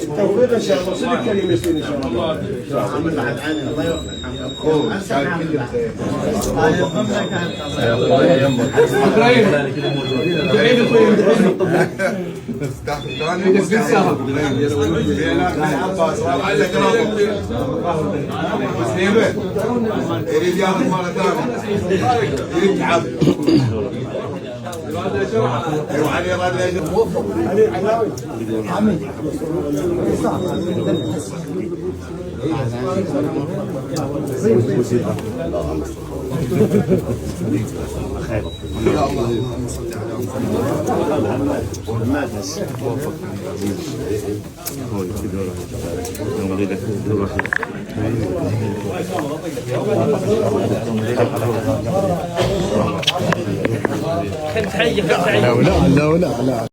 التوفيق ان شاء الله. صدق كريم ياسين ان شاء الله. الله يريد ياخذ مره ثانيه يريد يتعب ايوه علي راد علي علاوي حمد يا الله اللهم صل على محمد. لا لا لا لا